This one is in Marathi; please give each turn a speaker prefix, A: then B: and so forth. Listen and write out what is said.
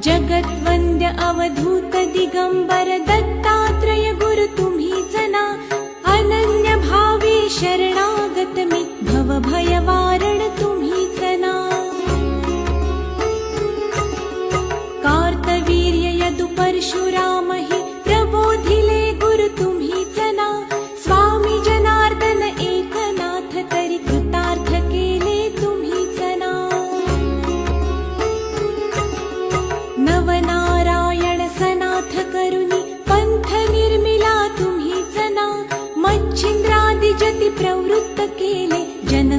A: जगद्वन्द्य अवधूत दिगंबर दत्तात्रय गुरु तुम्हीच ना. अनन्य भावे शरणागत मी भव भय वारण तुम्हीच ना. कार्तवीर्य यदु परशुराम हि प्रबोधिले गुरु तुम्हीच ना. स्वामी जनार्दन एकनाथ तरी कृतार्थ केले तुम्हीच ना. नवनारायण सनाथ करुणी पंथ निर्मिला तुम्हीच ना. मच्छिंद्रादि जति प्रवृत्त केले जन